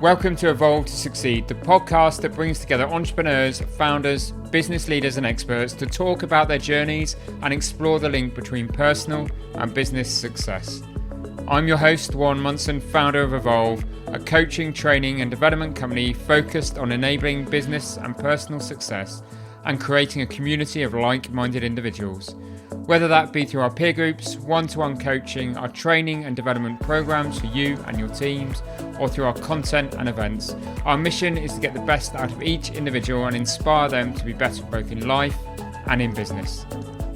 Welcome to Evolve to Succeed, the podcast that brings together entrepreneurs, founders, business leaders and experts to talk about their journeys and explore the link between personal and business success. I'm your host, Warren Munson, founder of Evolve, a coaching, training and development company focused on enabling business and personal success and creating a community of like-minded individuals. Whether that be through our peer groups, one-to-one coaching, our training and development programs for you and your teams, or through our content and events, our mission is to get the best out of each individual and inspire them to be better both in life and in business.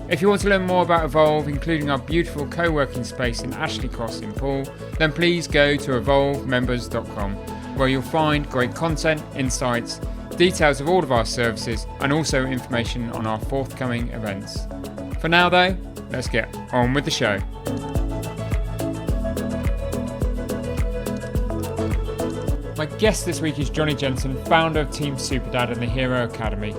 If you want to learn more about Evolve, including our beautiful co-working space in Ashley Cross in Poole, then please go to evolvemembers.com, where you'll find great content, insights, details of all of our services, and also information on our forthcoming events. For now though, let's get on with the show. My guest this week is Jonnie Jensen, founder of Team Superdad and the Hero Academy.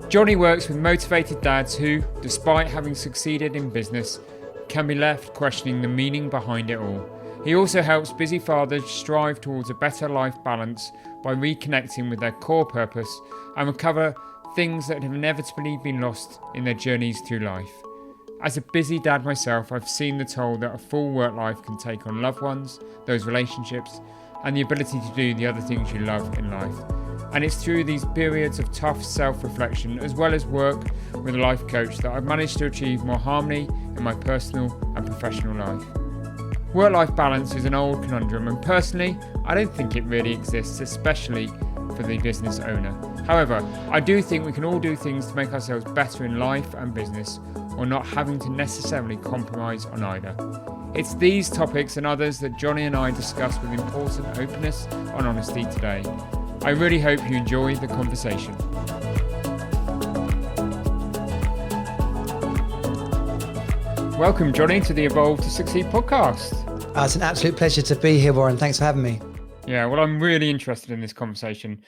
Jonnie works with motivated dads who, despite having succeeded in business, can be left questioning the meaning behind it all. He also helps busy fathers strive towards a better life balance by reconnecting with their core purpose and recover things that have inevitably been lost in their journeys through life. As a busy dad myself, I've seen the toll that a full work life can take on loved ones, those relationships, and the ability to do the other things you love in life. And it's through these periods of tough self-reflection, as well as work with a life coach, that I've managed to achieve more harmony in my personal and professional life. Work-life balance is an old conundrum, and personally, I don't think it really exists, especially for the business owner. However, I do think we can all do things to make ourselves better in life and business, or not having to necessarily compromise on either. It's these topics and others that Jonnie and I discuss with important openness and honesty today. I really hope you enjoy the conversation. Welcome, Jonnie, to the Evolve to Succeed podcast. It's an absolute pleasure to be here, Warren. Thanks for having me. Yeah, well, I'm really interested in this conversation.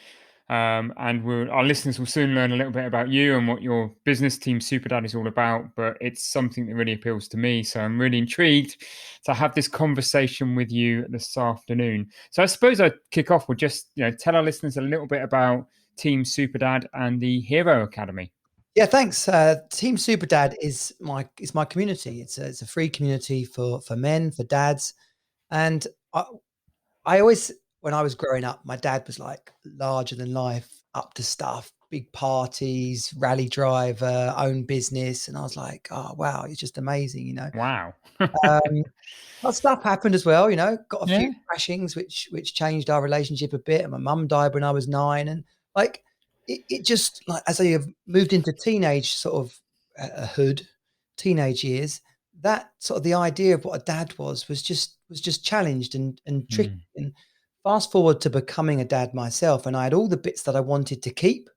And our listeners will soon learn a little bit about you and what your business Team Superdad is all about, but it's something that really appeals to me. So I'm really intrigued to have this conversation with you this afternoon. So I suppose I'd kick off with just, tell our listeners a little bit about Team Superdad and the Hero Academy. Yeah, thanks. Team Superdad is my community. It's a free community for men, for dads. And I always, when I was growing up, my dad was like larger than life, up to stuff, big parties, rally driver, own business. And I was like, oh, wow, it's just amazing, Wow. But stuff happened as well, got a few crashings, which changed our relationship a bit. And my mum died when I was 9. And like, it just, like, as I have moved into teenage sort of teenage years, that sort of the idea of what a dad was just challenged and tricky. And fast forward to becoming a dad myself, and I had all the bits that I wanted to keep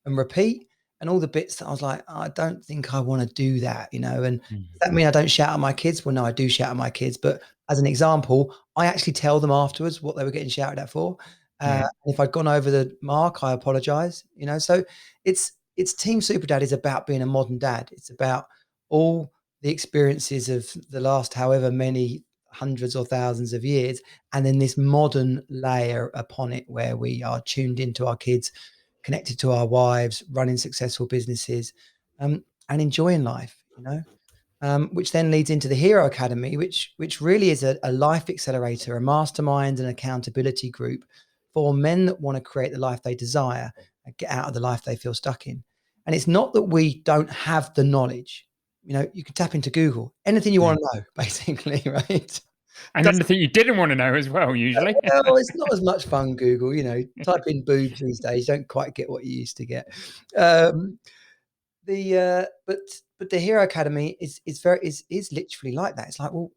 and repeat, and all the bits that I was like, I don't think I want to do that, And does that mean I don't shout at my kids? Well, no, I do shout at my kids. But as an example, I actually tell them afterwards what they were getting shouted at for. If I'd gone over the mark, I apologize, So it's Team Superdad is about being a modern dad. It's about all the experiences of the last however many hundreds or thousands of years, and then this modern layer upon it where we are tuned into our kids, connected to our wives, running successful businesses, and enjoying life, which then leads into the Hero Academy, which really is a life accelerator, a mastermind and accountability group for men that want to create the life they desire and get out of the life they feel stuck in. And it's not that we don't have the knowledge. You can tap into Google, anything you want to know, basically, right? And anything you didn't want to know as well, usually. Well, it's not as much fun, Google, type in boobs these days, you don't quite get what you used to get. But the Hero Academy is literally like that. It's like, well,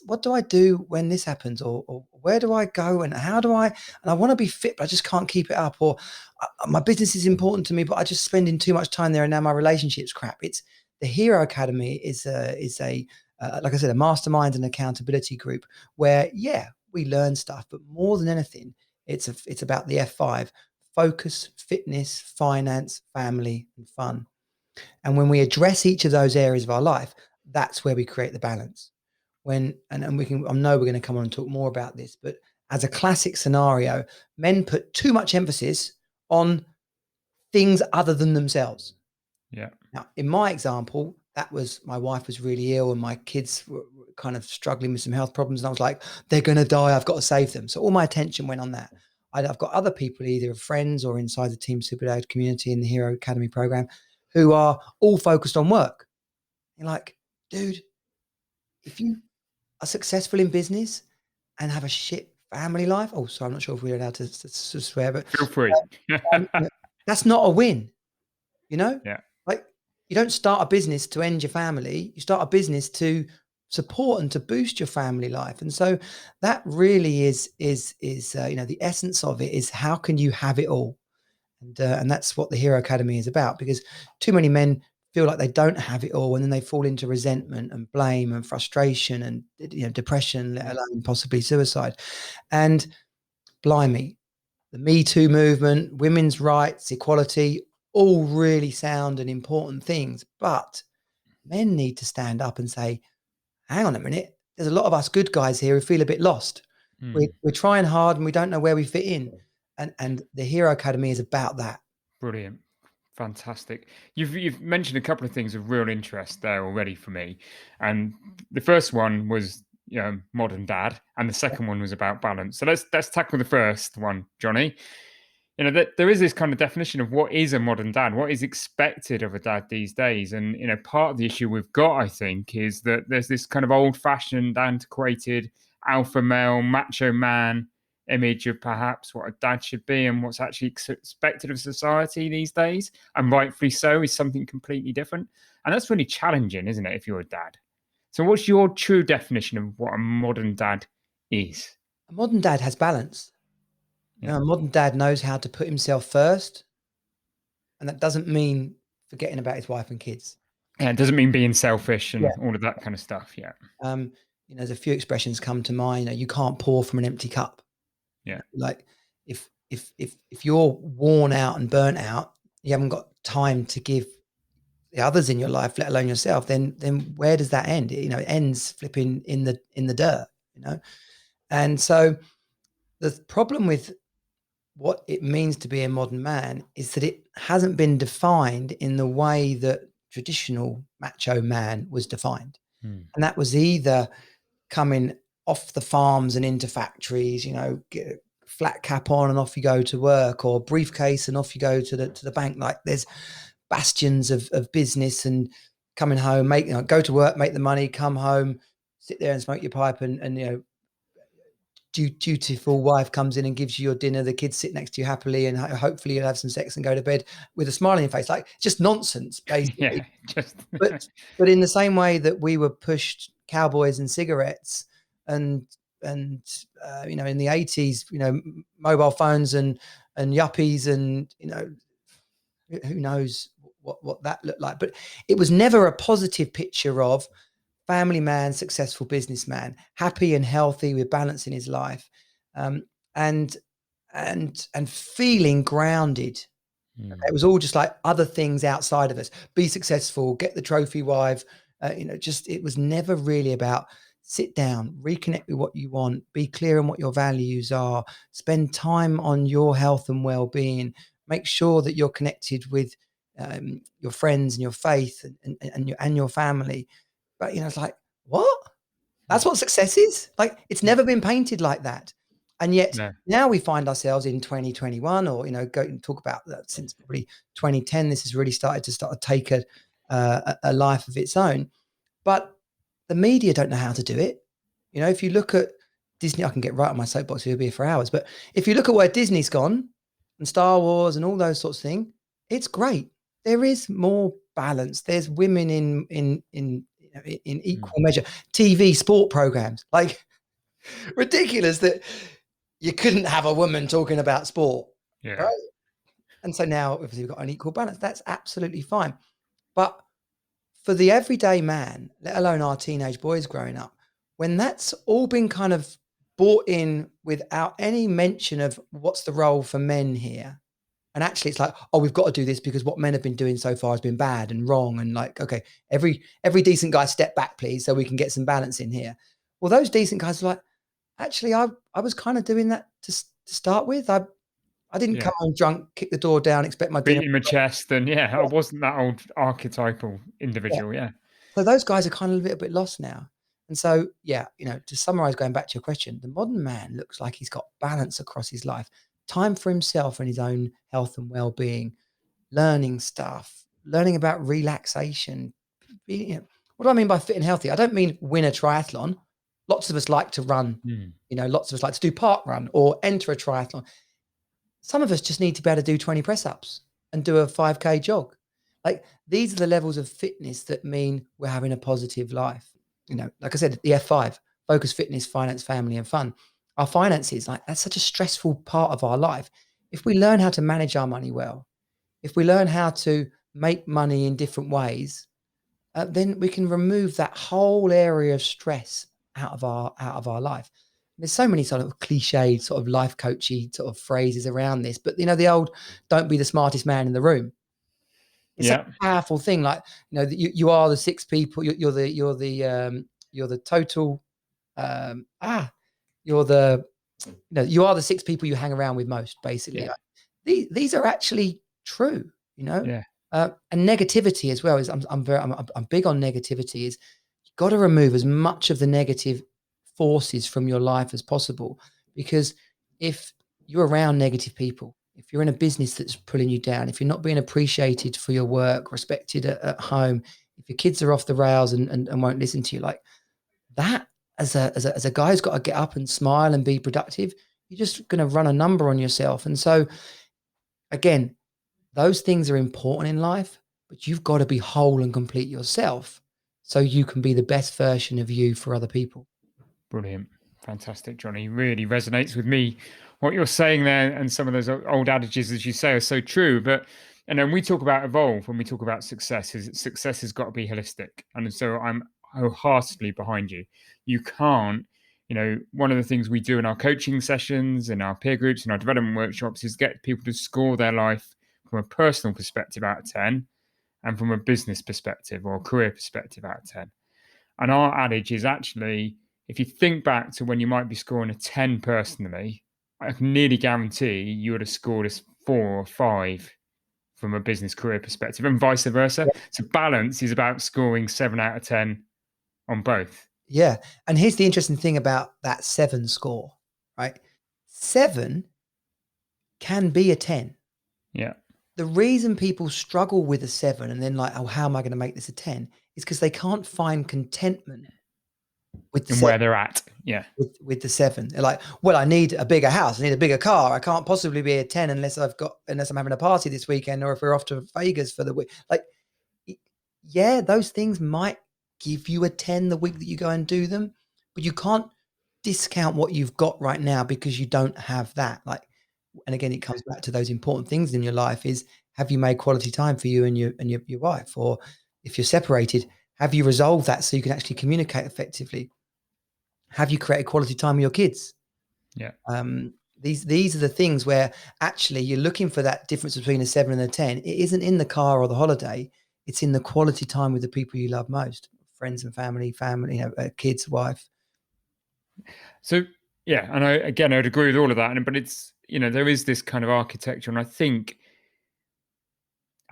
what do I do when this happens, or where do I go, and how do I want to be fit, but I just can't keep it up, or my business is important to me, but I just spending too much time there, and now my relationship's crap. It's the Hero Academy is a like I said, a mastermind and accountability group where, we learn stuff, but more than anything, it's about the F5: focus, fitness, finance, family, and fun. And when we address each of those areas of our life, that's where we create the balance. I know we're going to come on and talk more about this, but as a classic scenario, men put too much emphasis on things other than themselves. Yeah. Now, in my example, that was my wife was really ill and my kids were kind of struggling with some health problems. And I was like, they're going to die. I've got to save them. So all my attention went on that. I've got other people, either friends or inside the Team Super Dad community in the Hero Academy program, who are all focused on work. You're like, dude, if you are successful in business and have a shit family life, oh, sorry, I'm not sure if we're allowed to swear, but Feel free. that's not a win. You know, Yeah. like you don't start a business to end your family. You start a business to support and to boost your family life. And so that really is the essence of it is how can you have it all? And that's what the Hero Academy is about, because too many men feel like they don't have it all, and then they fall into resentment and blame and frustration and depression, let alone possibly suicide. And blimey, the Me Too movement, women's rights, equality, all really sound and important things. But men need to stand up and say, hang on a minute, there's a lot of us good guys here who feel a bit lost. We're trying hard and we don't know where we fit in. And the Hero Academy is about that. Brilliant. Fantastic. You've mentioned a couple of things of real interest there already for me. And the first one was modern dad, and the second one was about balance. So let's tackle the first one, Jonnie. There is this kind of definition of what is a modern dad, what is expected of a dad these days. And part of the issue we've got, I think, is that there's this kind of old-fashioned, antiquated alpha male, macho man image of perhaps what a dad should be and what's actually expected of society these days, and rightfully so, is something completely different. And that's really challenging, isn't it, if you're a dad? So what's your true definition of what a modern dad is? A modern dad has balance. A modern dad knows how to put himself first, and that doesn't mean forgetting about his wife and kids. Yeah, it doesn't mean being selfish and all of that kind of stuff. Yeah. There's a few expressions come to mind. You can't pour from an empty cup. Yeah. Like if you're worn out and burnt out, you haven't got time to give the others in your life, let alone yourself, then where does that end? It ends flipping in the dirt, And so the problem with what it means to be a modern man is that it hasn't been defined in the way that traditional macho man was defined. And that was either coming off the farms and into factories, get a flat cap on and off you go to work, or briefcase and off you go to the bank. Like there's bastions of business, and coming home, go to work, make the money, come home, sit there and smoke your pipe, and dutiful wife comes in and gives you your dinner, the kids sit next to you happily, and hopefully you'll have some sex and go to bed with a smile on your face. Like just nonsense, basically. But in the same way that we were pushed cowboys and cigarettes and in the 80s, mobile phones and yuppies, and who knows what that looked like. But it was never a positive picture of family man, successful businessman, happy and healthy with balance in his life, and feeling grounded. It was all just like other things outside of us. Be successful, get the trophy wife. It was never really about sit down, reconnect with what you want, be clear on what your values are, spend time on your health and well-being, make sure that you're connected with your friends and your faith and your family. But it's like, what? That's what success is? Like, it's never been painted like that. And yet now we find ourselves in 2021, or go and talk about that since probably 2010. This has really started to take a life of its own. But the media don't know how to do it. If you look at Disney, I can get right on my soapbox, we'll be here for hours. But if you look at where Disney's gone and Star Wars and all those sorts of things, it's great. There is more balance. There's women in equal measure. TV sport programs, like ridiculous that you couldn't have a woman talking about sport. Yeah. Right? And so now obviously we've got an equal balance. That's absolutely fine. But for the everyday man, let alone our teenage boys growing up, when that's all been kind of brought in without any mention of what's the role for men here, and actually it's like, oh, we've got to do this because what men have been doing so far has been bad and wrong, and like, okay, every decent guy step back please so we can get some balance in here. Well, those decent guys are like, Actually, I was kind of doing that to start with. I didn't Yeah. come home drunk, kick the door down, expect my dinner. Beating my chest, and I Yeah, wasn't that old archetypal yeah. individual. Yeah. So those guys are kind of a little bit lost now. And so, yeah, to summarize, going back to your question, the modern man looks like he's got balance across his life, time for himself and his own health and well-being, learning stuff, learning about relaxation. What do I mean by fit and healthy? I don't mean win a triathlon. Lots of us like to run, Mm. lots of us like to do park run or enter a triathlon. Some of us just need to be able to do 20 press ups and do a 5K jog. Like, these are the levels of fitness that mean we're having a positive life. Like I said, the F5, focus, fitness, finance, family, and fun. Our finances, like, that's such a stressful part of our life. If we learn how to manage our money well, if we learn how to make money in different ways, then we can remove that whole area of stress out of our life. There's so many sort of cliched, sort of life coachy sort of phrases around this, but the old "don't be the smartest man in the room." It's such Yeah. a powerful thing. Like, you are the six people. You're the total. Um, ah, you're the you are the six people you hang around with most. Basically, Yeah. these are actually true. You know, Yeah. and negativity as well is I'm big on negativity. Is you've got to remove as much of the negative forces from your life as possible, because if you're around negative people, if you're in a business that's pulling you down, if you're not being appreciated for your work, respected at home, if your kids are off the rails and won't listen to you, like that, as a guy who's got to get up and smile and be productive, you're just going to run a number on yourself. And so, again, those things are important in life, but you've got to be whole and complete yourself so you can be the best version of you for other people. Brilliant. Fantastic, Johnny. Really resonates with me. What you're saying there, and some of those old adages, as you say, are so true. But and then we talk about evolve when we talk about success. Is success has got to be holistic, and so I'm wholeheartedly behind you. You can't, one of the things we do in our coaching sessions, in our peer groups, in our development workshops, is get people to score their life from a personal perspective out of 10, and from a business perspective or a career perspective out of 10. And our adage is actually, if you think back to when you might be scoring a 10 personally, I can nearly guarantee you would have scored a 4 or 5 from a business career perspective, and vice versa. So balance is about scoring 7 out of 10 on both. Yeah. And here's the interesting thing about that 7 score, right? 7 can be a 10. Yeah. The reason people struggle with a 7 and then, like, oh, how am I going to make this a 10, is because they can't find contentment with the And 7. where they're at. Yeah. With the 7, they're like, well, I need a bigger house, I need a bigger car, I can't possibly be a 10 unless I'm having a party this weekend, or if we're off to Vegas for the week. Like, yeah, those things might give you a 10 the week that you go and do them, but you can't discount what you've got right now because you don't have that. Like, and again, it comes back to those important things in your life: is, have you made quality time for you and your wife? Or if you're separated, have you resolved that so you can actually communicate effectively? Have you created quality time with your kids? Yeah. These are the things where actually you're looking for that difference between a 7 and a 10. It isn't in the car or the holiday. It's in the quality time with the people you love most, friends and family, kids, wife. So, yeah. And I would agree with all of that. But it's, there is this kind of architecture. And I think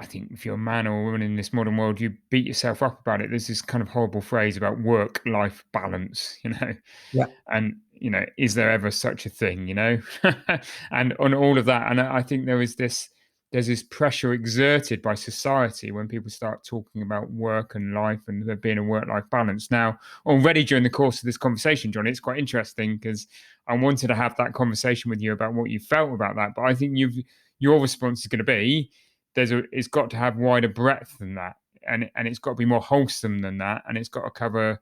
if you're a man or a woman in this modern world, you beat yourself up about it. There's this kind of horrible phrase about work-life balance, Yeah. and, is there ever such a thing, and on all of that. And I think there's this pressure exerted by society when people start talking about work and life and there being a work-life balance. Now, already during the course of this conversation, Johnny, it's quite interesting because I wanted to have that conversation with you about what you felt about that. But I think your response is going to be, it's got to have wider breadth than that, and it's got to be more wholesome than that, and it's got to cover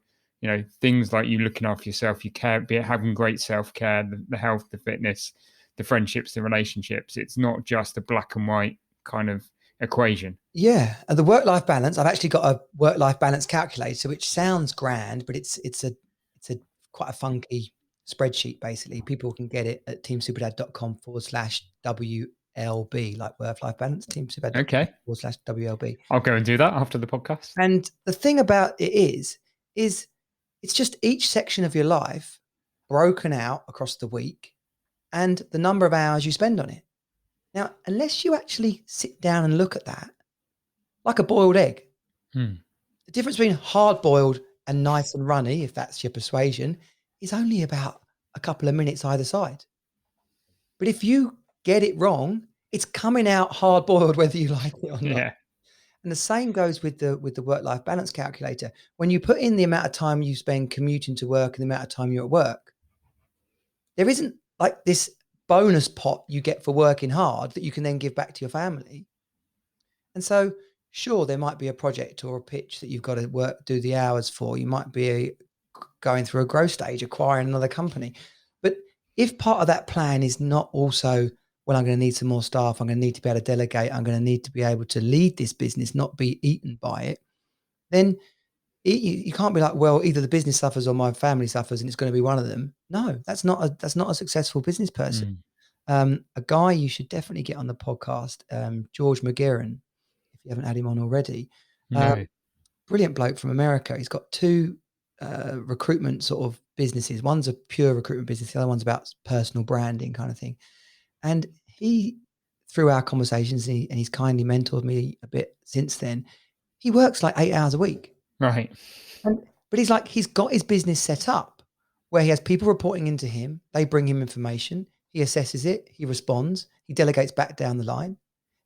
things like you looking after yourself, you care, be it having great self-care, the health, the fitness, the friendships, the relationships. It's not just a black and white kind of equation. Yeah, and the work-life balance, I've actually got a work-life balance calculator, which sounds grand, but it's a quite a funky spreadsheet. Basically, people can get it at teamsuperdad.com/WLB, like work-life balance. Okay, teamsuperdad.com/WLB. I'll go and do that after the podcast. And the thing about it is it's just each section of your life broken out across the week and the number of hours you spend on it. Now, unless you actually sit down and look at that, like a boiled egg, the difference between hard boiled and nice and runny, if that's your persuasion, is only about a couple of minutes either side. But if you get it wrong, it's coming out hard boiled whether you like it or not. Yeah. And the same goes with the work-life balance calculator. When you put in the amount of time you spend commuting to work and the amount of time you're at work, there isn't like this bonus pot you get for working hard that you can then give back to your family. And so, sure, there might be a project or a pitch that you've got to do the hours for. You might be going through a growth stage, acquiring another company. But if part of that plan is not also, well, I'm going to need some more staff, I'm going to need to be able to delegate, I'm going to need to be able to lead this business, not be eaten by it, then you can't be like, well, either the business suffers or my family suffers and it's going to be one of them. No, that's not a successful business person. A guy you should definitely get on the podcast, George McGarren, if you haven't had him on already. No. Brilliant bloke from America. He's got two recruitment sort of businesses. One's a pure recruitment business. The other one's about personal branding kind of thing. And he, through our conversations, and he's kindly mentored me a bit since then, he works like 8 hours a week. Right. But he's got his business set up where he has people reporting into him. They bring him information. He assesses it. He responds. He delegates back down the line.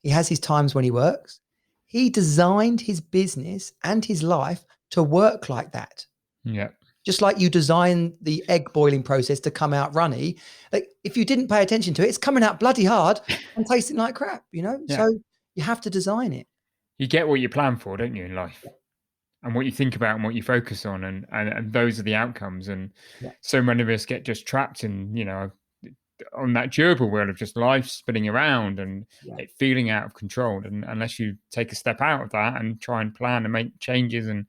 He has his times when he works. He designed his business and his life to work like that. Yeah. Just like you design the egg boiling process to come out runny. Like if you didn't pay attention to it, it's coming out bloody hard and tasting like crap, Yeah. So you have to design it. You get what you plan for, don't you, in life? And what you think about and what you focus on, and those are the outcomes. And so many of us get just trapped in, on that gerbil wheel of just life spinning around and it feeling out of control. And unless you take a step out of that and try and plan and make changes and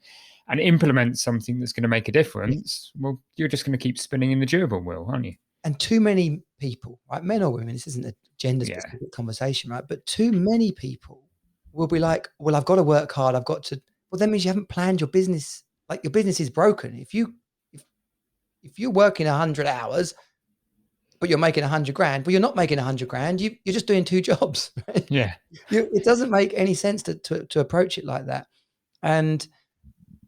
implement something that's going to make a difference, well, you're just going to keep spinning in the gerbil wheel, aren't you? And too many people, right, men or women, this isn't a gender-specific conversation, right? But too many people will be like, well, I've got to work hard. I've got to. Well, that means you haven't planned your business. Like your business is broken. If you're working 100 hours, but you're making 100 grand, well, you're not making 100 grand. You're just doing two jobs. Right? Yeah. It doesn't make any sense to approach it like that. And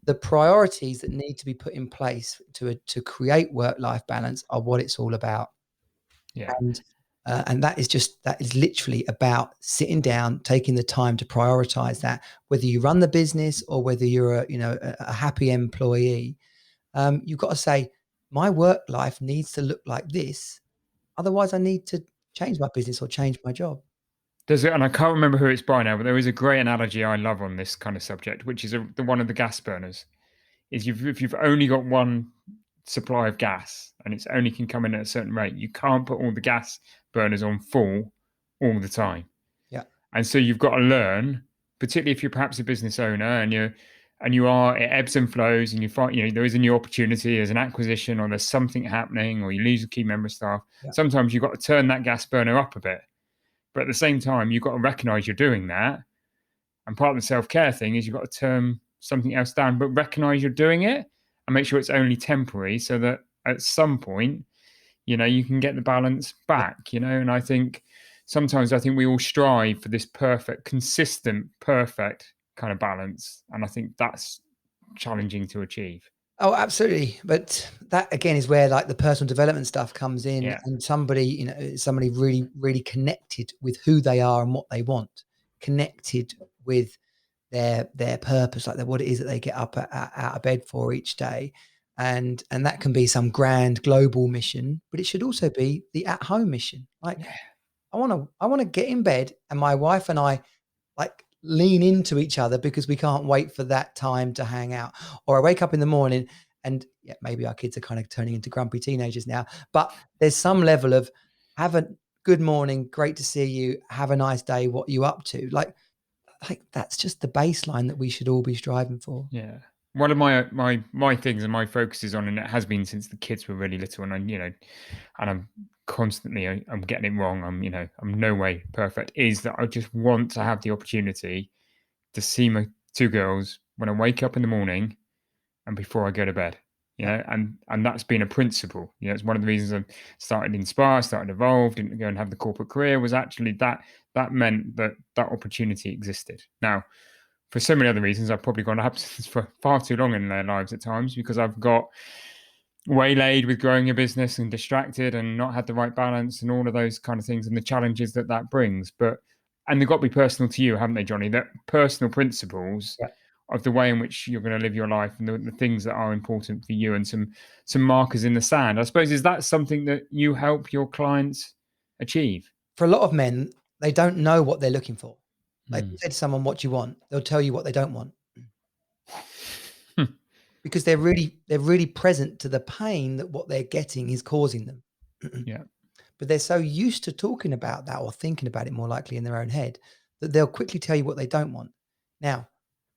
the priorities that need to be put in place to create work-life balance are what it's all about. Yeah. And that is literally about sitting down, taking the time to prioritize that, whether you run the business or whether you're a happy employee. You've got to say, my work life needs to look like this. Otherwise, I need to change my business or change my job. And I can't remember who it's by now, but there is a great analogy I love on this kind of subject, which is the one of the gas burners. Is if you've only got one supply of gas and it's only can come in at a certain rate, you can't put all the gas burners on full all the time. Yeah. And so you've got to learn, particularly if you're perhaps a business owner and it ebbs and flows and you find, there is a new opportunity, there's an acquisition or there's something happening or you lose a key member of staff. Yeah. Sometimes you've got to turn that gas burner up a bit. But at the same time, you've got to recognize you're doing that. And part of the self-care thing is you've got to turn something else down, but recognize you're doing it and make sure it's only temporary so that at some point, you can get the balance back, And I think sometimes we all strive for this perfect, consistent, perfect kind of balance. And I think that's challenging to achieve. Oh, absolutely. But that again is where like the personal development stuff comes in and somebody really, really connected with who they are and what they want, connected with their purpose, like what it is that they get up out of bed for each day. And that can be some grand global mission, but it should also be the at-home mission. Like I want to get in bed and my wife and I like lean into each other because we can't wait for that time to hang out. Or I wake up in the morning and maybe our kids are kind of turning into grumpy teenagers now, but there's some level of have a good morning, great to see you, have a nice day, what are you up to? Like that's just the baseline that we should all be striving for. Yeah. One of my things and my focus is on, and it has been since the kids were really little, and and I'm constantly, I'm getting it wrong. I'm no way perfect. Is that I just want to have the opportunity to see my two girls when I wake up in the morning and before I go to bed. and that's been a principle. It's one of the reasons I started Inspire, started Evolve, didn't go and have the corporate career, was actually that meant that opportunity existed. Now, for so many other reasons, I've probably gone absence for far too long in their lives at times, because I've got waylaid with growing a business and distracted and not had the right balance and all of those kind of things and the challenges that brings. And they've got to be personal to you, haven't they, Jonnie? That personal principles Yeah. of the way in which you're going to live your life and the things that are important for you, and some markers in the sand. I suppose, is that something that you help your clients achieve? For a lot of men, they don't know what they're looking for. Like, if you say to someone, what do you want? They'll tell you what they don't want. Because they're really present to the pain that what they're getting is causing them. Yeah. But they're so used to talking about that, or thinking about it more likely in their own head, that they'll quickly tell you what they don't want. Now,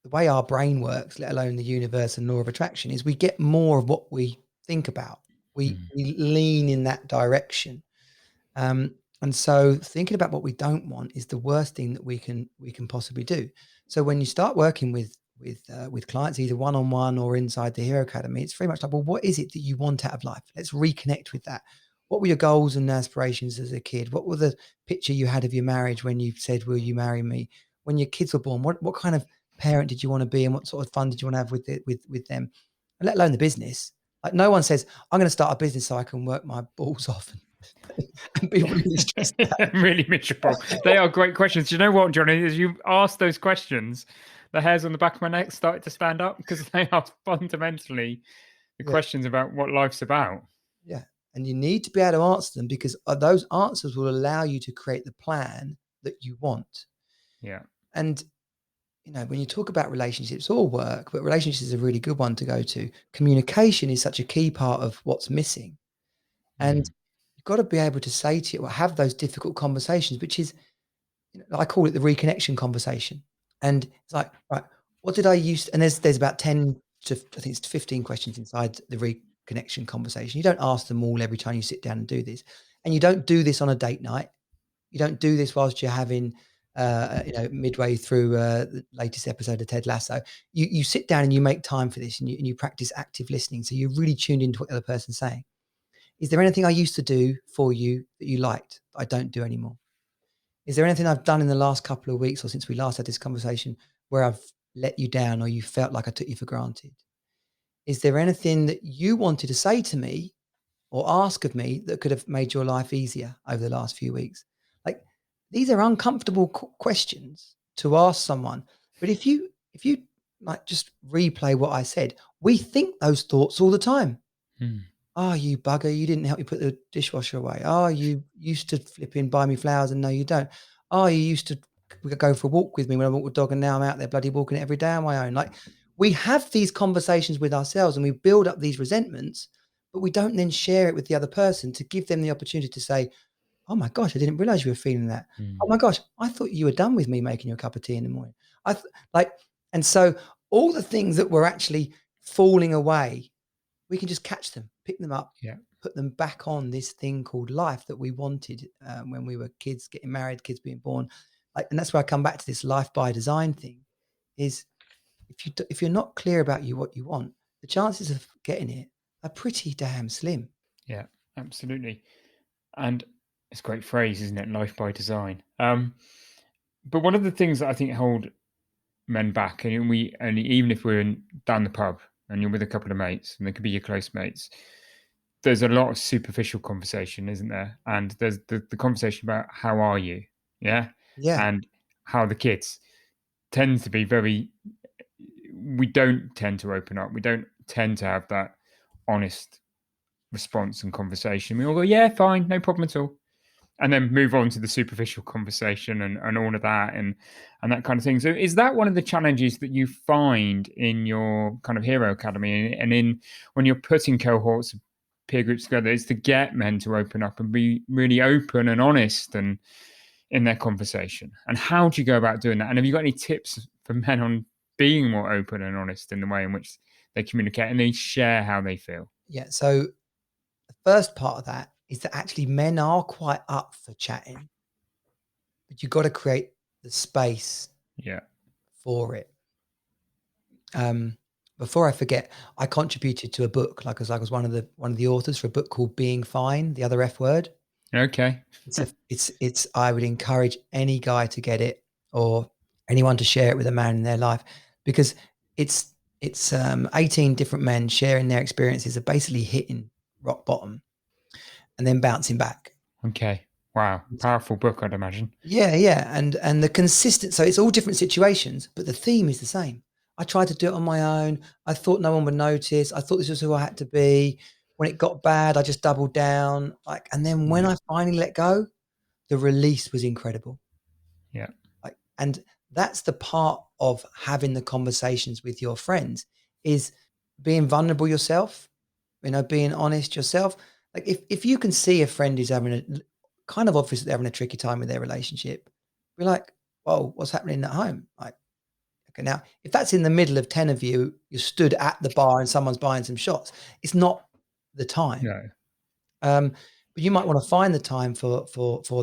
the way our brain works, let alone the universe and law of attraction, is we get more of what we think about. We lean in that direction. And so thinking about what we don't want is the worst thing that we can possibly do. So when you start working with clients, either one-on-one or inside the Hero Academy, it's very much like, well, what is it that you want out of life? Let's reconnect with that. What were your goals and aspirations as a kid? What were the picture you had of your marriage when you said, will you marry me? When your kids were born, what kind of parent did you want to be, and what sort of fun did you want to have with them? And let alone the business. Like, no one says, I'm going to start a business so I can work my balls off and be really stressed out. Really miserable. They are great questions. Do you know what, Jonnie? As you asked those questions, the hairs on the back of my neck started to stand up, because they are fundamentally the questions about what life's about. Yeah. And you need to be able to answer them, because those answers will allow you to create the plan that you want. Yeah. And, when you talk about relationships or work, but relationships is a really good one to go to. Communication is such a key part of what's missing. And you've got to be able to say to you, or have those difficult conversations, which is, I call it the reconnection conversation. And it's like, right, what did I use? And there's about 10 to, I think it's 15 questions inside the reconnection conversation. You don't ask them all every time you sit down and do this. And you don't do this on a date night. You don't do this whilst you're having, midway through the latest episode of Ted Lasso. You sit down and you make time for this, and you practice active listening. So you're really tuned into what the other person's saying. Is there anything I used to do for you that you liked that I don't do anymore? Is there anything I've done in the last couple of weeks or since we last had this conversation where I've let you down, or you felt like I took you for granted? Is there anything that you wanted to say to me or ask of me that could have made your life easier over the last few weeks? Like, these are uncomfortable questions to ask someone. But if you like just replay what I said, we think those thoughts all the time. Oh, you bugger, you didn't help me put the dishwasher away. Oh, you used to flip in, buy me flowers, and no, you don't. Oh, you used to go for a walk with me when I walk the dog, and now I'm out there bloody walking it every day on my own. Like, we have these conversations with ourselves, and we build up these resentments, but we don't then share it with the other person to give them the opportunity to say, oh my gosh, I didn't realize you were feeling that. Oh my gosh, I thought you were done with me making you a cup of tea in the morning. And so all the things that were actually falling away, we can just catch them, pick them up, put them back on this thing called life that we wanted when we were kids, getting married, kids being born. And that's where I come back to this life by design thing. Is if you're not clear about what you want, the chances of getting it are pretty damn slim. Yeah, absolutely. And it's a great phrase, isn't it? Life by design. But one of the things that I think hold men back, and even if we're down the pub and you're with a couple of mates, and they could be your close mates, there's a lot of superficial conversation, isn't there? And there's the conversation about how are you, and how the kids tends to be we don't tend to open up. We don't tend to have that honest response and conversation. We all go, yeah, fine, no problem at all, and then move on to the superficial conversation and all of that and that kind of thing. So is that one of the challenges that you find in your kind of Hero Academy and in when you're putting cohorts of peer groups together, is to get men to open up and be really open and honest and in their conversation? And how do you go about doing that? And have you got any tips for men on being more open and honest in the way in which they communicate and they share how they feel? Yeah. So the first part of that is that actually men are quite up for chatting, but you've got to create the space for it. But before I forget, I contributed to a book, like I was one of the authors for a book called Being Fine, the other F word. Okay. It's I would encourage any guy to get it, or anyone to share it with a man in their life, because it's 18 different men sharing their experiences of basically hitting rock bottom and then bouncing back. Okay. Wow. Powerful book, I'd imagine. Yeah. And the consistent, so it's all different situations, but the theme is the same. I tried to do it on my own. I thought no one would notice. I thought this was who I had to be. When it got bad, I just doubled down. And then when I finally let go, the release was incredible. Yeah. And that's the part of having the conversations with your friends, is being vulnerable yourself, being honest yourself. Like if you can see a friend who's having a kind of obvious that they're having a tricky time with their relationship, be like, whoa, what's happening at home? Like, okay, now if that's in the middle of 10 of you, you're stood at the bar and someone's buying some shots, it's not the time. No. But you might want to find the time for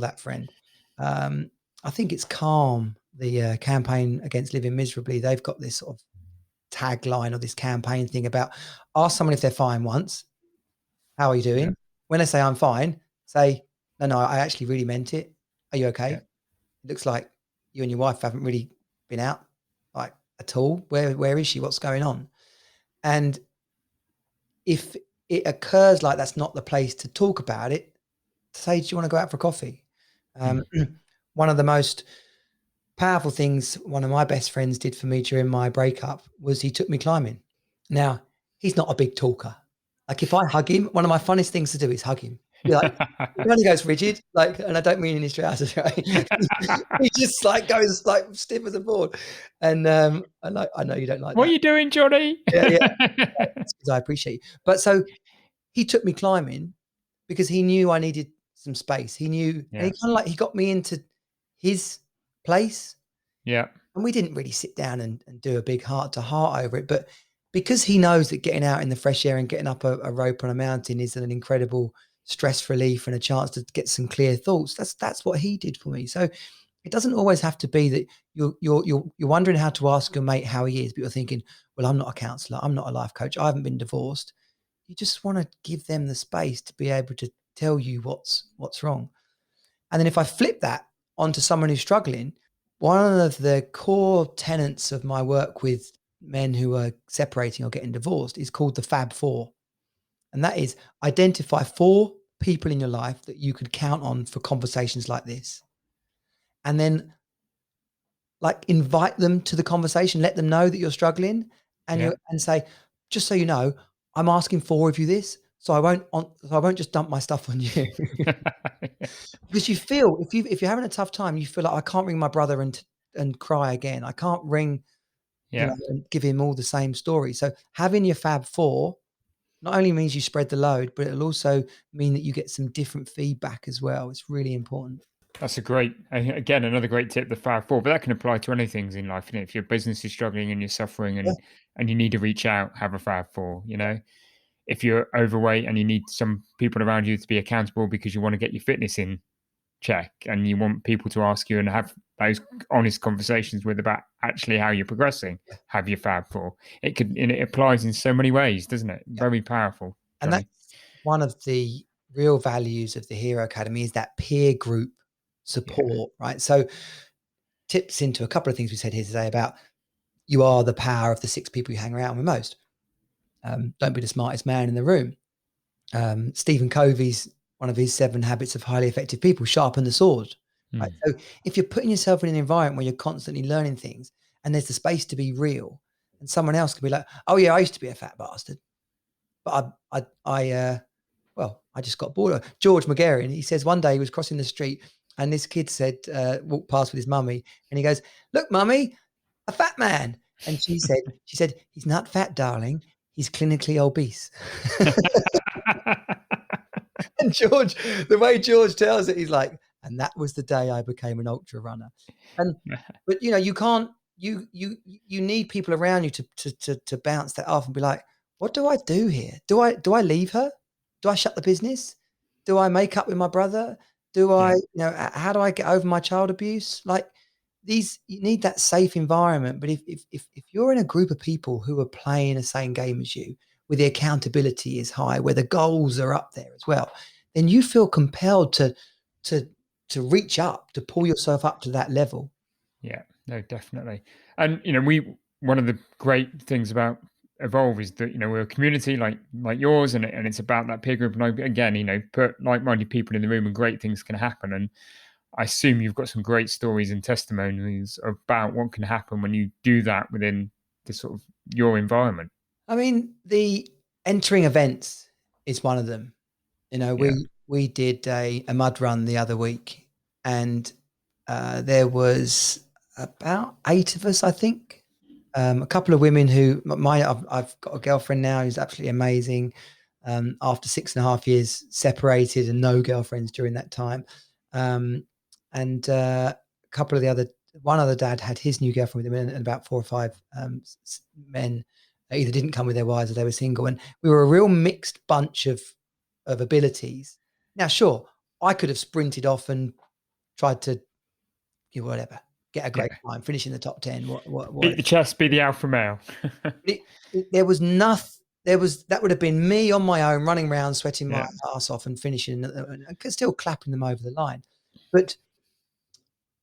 that friend. I think it's Calm, the campaign against living miserably. They've got this sort of tagline, or this campaign thing about, ask someone if they're fine once. How are you doing? Yeah. When they say I'm fine, say, no, I actually really meant it. Are you okay? Yeah. It looks like you and your wife haven't really been out like at all. Where is she? What's going on? And if it occurs like that's not the place to talk about it, say, do you want to go out for coffee? One of the most powerful things one of my best friends did for me during my breakup was he took me climbing. Now, he's not a big talker. Like if I hug him, one of my funnest things to do is hug him. He only goes rigid, and I don't mean in his trousers, right? He just goes stiff as a board. And I know you don't like what that. are you doing, Jonnie? Yeah. Because I appreciate you. But so he took me climbing because he knew I needed some space. He knew, and he got me into his place. Yeah. And we didn't really sit down and do a big heart to heart over it. But because he knows that getting out in the fresh air and getting up a rope on a mountain is an incredible stress relief and a chance to get some clear thoughts, that's what he did for me. So it doesn't always have to be that you're wondering how to ask your mate how he is, but you're thinking, well, I'm not a counselor, I'm not a life coach, I haven't been divorced. You just want to give them the space to be able to tell you what's wrong. And then if I flip that onto someone who's struggling, one of the core tenets of my work with men who are separating or getting divorced is called the Fab Four. And that is, identify 4 people in your life that you could count on for conversations like this. And then invite them to the conversation, let them know that you're struggling, and say, just so you know, I'm asking 4 of you this, so I won't just dump my stuff on you. Because you feel, if you're having a tough time, you feel like, I can't ring my brother and cry again. I can't ring, and give him all the same story. So having your Fab Four not only means you spread the load, but it'll also mean that you get some different feedback as well. It's really important. That's another great tip, the Fab Four, but that can apply to any things in life. If your business is struggling and you're suffering and you need to reach out, have a Fab Four, If you're overweight and you need some people around you to be accountable because you want to get your fitness in check and you want people to ask you and have those honest conversations with about actually how you're progressing, have your Fab Four. It applies in so many ways, doesn't it? Very powerful, Jonnie. And that's one of the real values of the Hero Academy, is that peer group support, right? So tips into a couple of things we said here today about, you are the power of the 6 people you hang around with most. Don't be the smartest man in the room. Stephen Covey's, one of his 7 habits of highly effective people, sharpen the sword. Right? So if you're putting yourself in an environment where you're constantly learning things and there's the space to be real, and someone else can be like, oh yeah, I used to be a fat bastard, but I just got bored. George McGarren, he says one day he was crossing the street and this kid said, walked past with his mummy, and he goes, look, mummy, a fat man. And she said, he's not fat, darling. He's clinically obese. And George, the way George tells it, he's like, and that was the day I became an ultra runner. But you can't, you need people around you to bounce that off and be like, what do I do here? Do I leave her? Do I shut the business? Do I make up with my brother? Do I, how do I get over my child abuse? you need that safe environment. But if you're in a group of people who are playing the same game as you, where the accountability is high, where the goals are up there as well, then you feel compelled to to reach up, to pull yourself up to that level. Yeah, no, definitely. And one of the great things about Evolve is that we're a community like yours, and it's about that peer group. And again, put like-minded people in the room, and great things can happen. And I assume you've got some great stories and testimonies about what can happen when you do that within the sort of your environment. I mean, the entering events is one of them. Yeah. We did a mud run the other week, and there was about 8 of us, I think. A couple of women who I've got a girlfriend now who's absolutely amazing. After 6.5 years separated and no girlfriends during that time, and a couple of one other dad had his new girlfriend with him, and about 4 or 5 men either didn't come with their wives or they were single, and we were a real mixed bunch of abilities. Now, sure, I could have sprinted off and tried to, whatever, get a great time, finish in the top 10. Beat the chest, be the alpha male. There was nothing. That would have been me on my own, running around, sweating my ass off, and finishing, and still clapping them over the line. But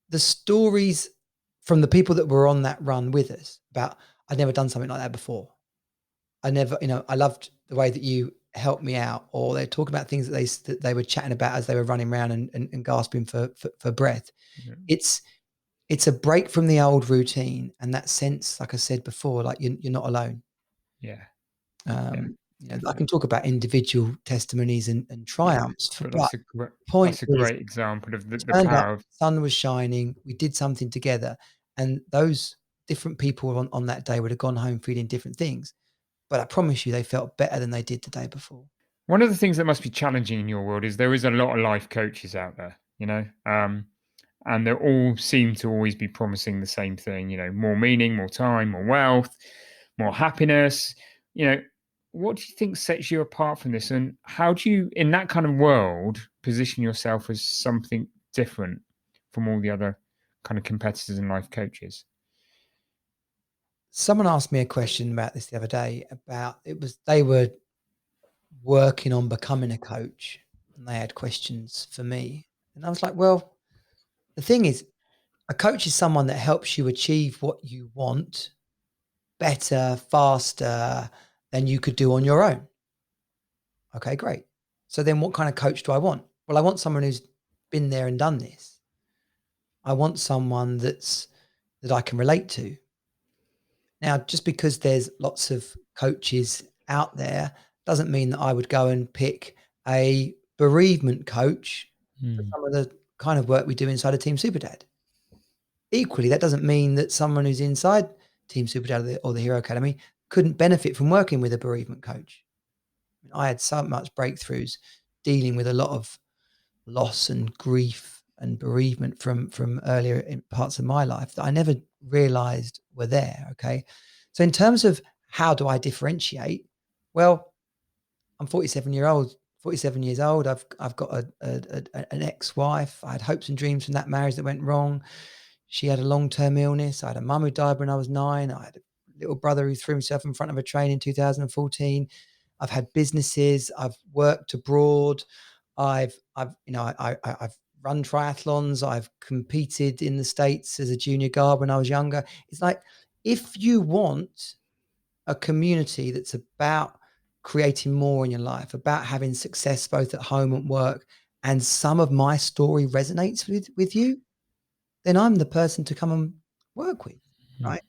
the stories from the people that were on that run with us about, I'd never done something like that before. I never, I loved the way that you helped me out, or they're talking about things that they were chatting about as they were running around and gasping for breath. Yeah. It's a break from the old routine, and that sense, like I said before, like you're not alone. Yeah. I can talk about individual testimonies and triumphs, but but that's a great example of the power of. The sun was shining. We did something together, and those different people on that day would have gone home feeling different things. But I promise you, they felt better than they did the day before. One of the things that must be challenging in your world is there is a lot of life coaches out there, and they all seem to always be promising the same thing, more meaning, more time, more wealth, more happiness. What do you think sets you apart from this? And how do you, in that kind of world, position yourself as something different from all the other kind of competitors and life coaches? Someone asked me a question about this the other day they were working on becoming a coach, and they had questions for me. And I was like, well, the thing is, a coach is someone that helps you achieve what you want better, faster than you could do on your own. Okay, great. So then what kind of coach do I want? Well, I want someone who's been there and done this. I want someone that I can relate to. Now, just because there's lots of coaches out there doesn't mean that I would go and pick a bereavement coach for some of the kind of work we do inside of Team Superdad. Equally, that doesn't mean that someone who's inside Team Superdad or the Hero Academy couldn't benefit from working with a bereavement coach. I had so much breakthroughs dealing with a lot of loss and grief and bereavement from earlier in parts of my life that I never realized were there. Okay. So in terms of how do I differentiate? Well, I'm 47 years old. I've got an ex-wife. I had hopes and dreams from that marriage that went wrong. She had a long-term illness. I had a mum who died when I was 9. I had a little brother who threw himself in front of a train in 2014. I've had businesses. I've worked abroad. I've run triathlons. I've competed in the States as a junior guard when I was younger. It's like, if you want a community that's about creating more in your life, about having success both at home and work, and some of my story resonates with you, then I'm the person to come and work with, right?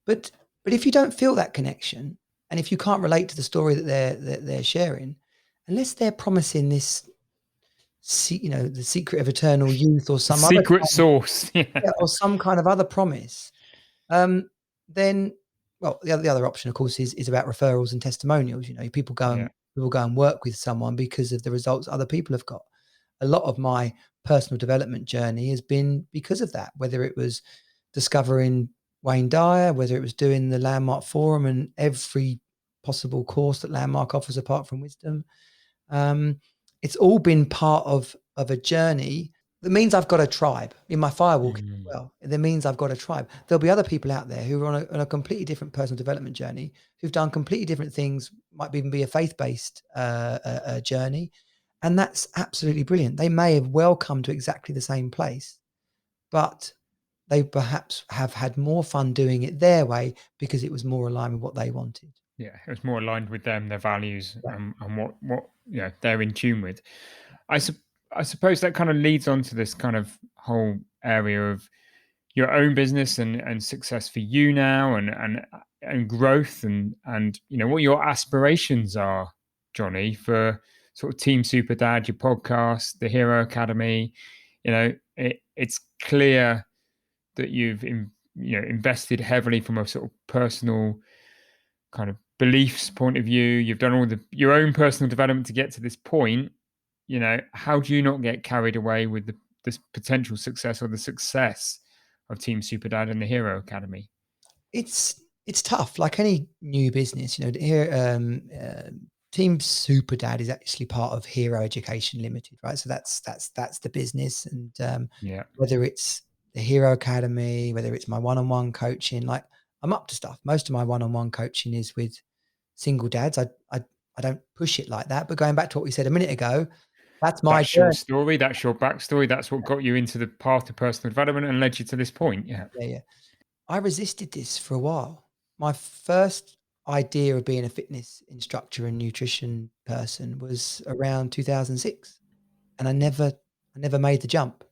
But if you don't feel that connection, and if you can't relate to the story that they're sharing, unless they're promising this, the secret of eternal youth or some secret sauce, or some kind of other promise, then, well, the other option, of course, is about referrals and testimonials. People go and work with someone because of the results other people have got. A lot of my personal development journey has been because of that, whether it was discovering Wayne Dyer, whether it was doing the Landmark Forum and every possible course that Landmark offers apart from Wisdom. It's all been part of a journey that means I've got a tribe in my firewalking as Mm. well. That means I've got a tribe. There'll be other people out there who are on a completely different personal development journey, who've done completely different things, might even be a faith-based journey. And that's absolutely brilliant. They may have well come to exactly the same place, but they perhaps have had more fun doing it their way because it was more aligned with what they wanted. Yeah, it was more aligned with them, their values, Yeah. and what they're in tune with. I sup I suppose that kind of leads on to this kind of whole area of your own business and success for you now, and growth, and what your aspirations are, Johnny, for sort of Team Super Dad, your podcast, the Hero Academy. It's clear that you've invested heavily from a sort of personal kind of beliefs point of view. You've done all your own personal development to get to this point. How do you not get carried away with this potential success, or the success of Team Superdad and the Hero Academy? It's tough, like any new business. Here, Team Super Dad is actually part of Hero Education Limited, right? So that's the business, and Yeah. whether it's the Hero Academy, whether it's my one-on-one coaching, like I'm up to stuff. Most of my one-on-one coaching is with single dads. I don't push it like that, but going back to what we said a minute ago, that's my That's your journey. story. That's your backstory. That's what got you into the path of personal development and led you to this point. Yeah. Yeah, yeah. I resisted this for a while. My first idea of being a fitness instructor and nutrition person was around 2006, and I never made the jump.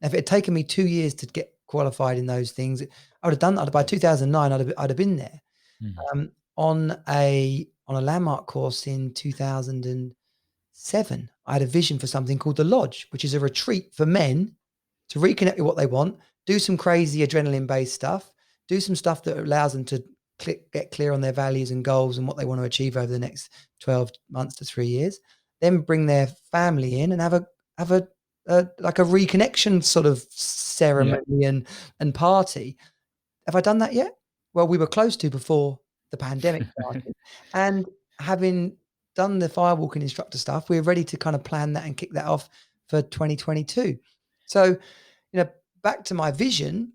If it had taken me 2 years to get qualified in those things, I would have done that. By 2009, I'd have been there. Mm. On a landmark course in 2007, I had a vision for something called the Lodge, which is a retreat for men to reconnect with what they want, do some crazy adrenaline-based stuff, do some stuff that allows them to get clear on their values and goals and what they want to achieve over the next 12 months to 3 years, then bring their family in and have a like a reconnection sort of Yeah. ceremony and party. Have I done that yet? Well, we were close to before the pandemic started, and having done the firewalking instructor stuff, we're ready to kind of plan that and kick that off for 2022. So, back to my vision,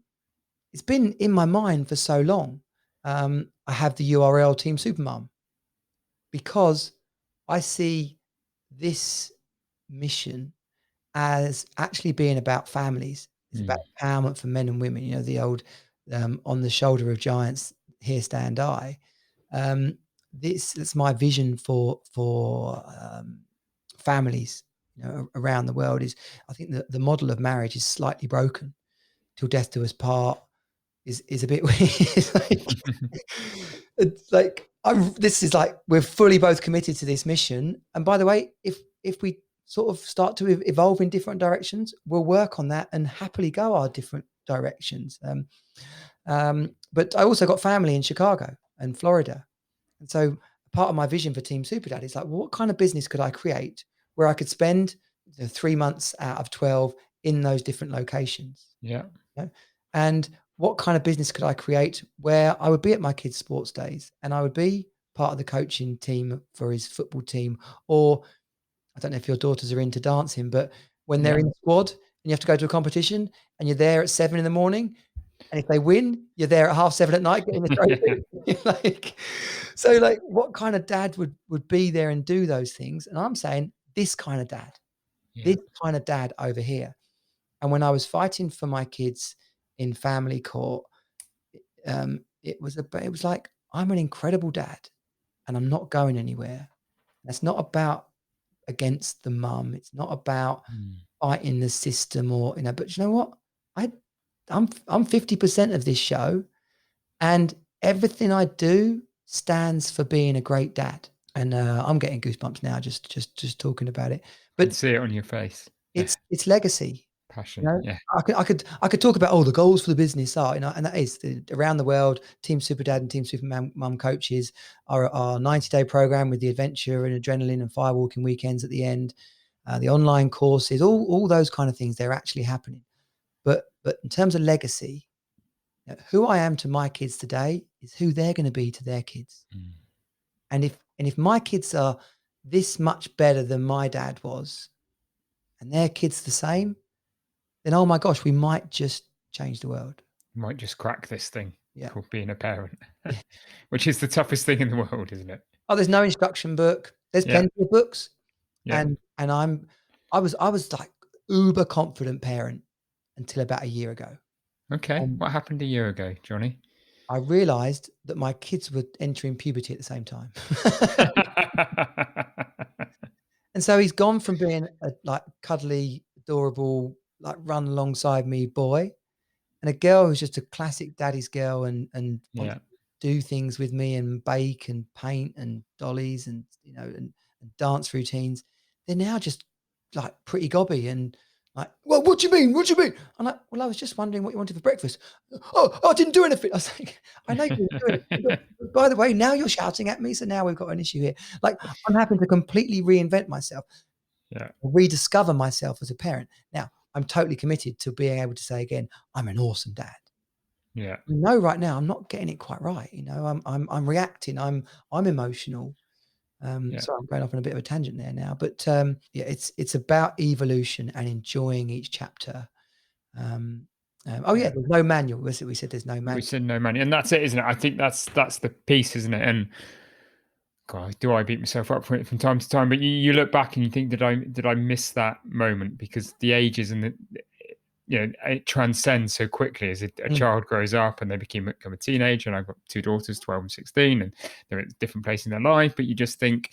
it's been in my mind for so long. I have the URL Team Supermum because I see this mission as actually being about families. It's about Mm. empowerment for men and women. The old on the shoulder of giants, here stand I. That's my vision for families, around the world. Is I think the model of marriage is slightly broken. Till death do us part is a bit weird. It's like this is like we're fully both committed to this mission. And by the way, if we sort of start to evolve in different directions, we'll work on that and happily go our different directions. But I also got family in Chicago and Florida, and so part of my vision for Team Super Dad is like, well, what kind of business could I create where I could spend the 3 months out of 12 in those different locations? Yeah. You know? And what kind of business could I create where I would be at my kids' sports days and I would be part of the coaching team for his football team? Or I don't know if your daughters are into dancing, but when they're Yeah. in squad and you have to go to a competition and you're there at 7 in the morning, and if they win, you're there at 7:30 at night getting the trophy. Like, what kind of dad would be there and do those things? And I'm saying this kind of dad, Yeah. this kind of dad over here. And when I was fighting for my kids in family court, it was like, I'm an incredible dad and I'm not going anywhere. That's not about against the mum. It's not about Mm. fighting the system but you know what? I'm 50% of this show, and everything I do stands for being a great dad. And I'm getting goosebumps now just talking about it. Can But see it on your face. Yeah. it's legacy. You Passion. know, Yeah. I could talk about all the goals for the business are, and that is around the world. Team Super Dad and Team Super Mum coaches are our 90-day program with the adventure and adrenaline and firewalking weekends at the end. The online courses, all those kind of things, they're actually happening. But in terms of legacy, who I am to my kids today is who they're going to be to their kids. Mm. And if my kids are this much better than my dad was, and their kids the same, then oh my gosh, we might just change the world. Might just crack this thing Yeah. called being a parent, Yeah. which is the toughest thing in the world, isn't it? Oh, there's no instruction book. There's Yeah. plenty of books, Yeah. and I was like uber confident parent until about a year ago. Okay. And What happened a year ago, Jonnie? I realized that my kids were entering puberty at the same time. And so he's gone from being a like cuddly, adorable, like run alongside me boy, and a girl who's just a classic daddy's girl and wants Yeah. to do things with me and bake and paint and dollies and and dance routines. They're now just like pretty gobby and like, well, what do you mean? What do you mean? I'm like, well, I was just wondering what you wanted for breakfast. Oh, I didn't do anything. I was like, I know you didn't do anything. But by the way, now you're shouting at me, so now we've got an issue here. Like, I'm having to completely reinvent myself, Yeah. rediscover myself as a parent. Now, I'm totally committed to being able to say again, I'm an awesome dad. Yeah. No, right now I'm not getting it quite right. I'm reacting. I'm emotional. Yeah. Sorry, I'm going off on a bit of a tangent there now, but yeah, it's about evolution and enjoying each chapter. Oh yeah, Yeah. there's no manual. We said there's no We manual. said no money, and that's it, isn't it? I think that's the piece, isn't it? And God, do I beat myself up for it from time to time? But you look back and you think, did I miss that moment? Because the ages and the it transcends so quickly as a Mm, child grows up and they become a teenager. And I've got two daughters, 12 and 16, and they're at different places in their life. But you just think,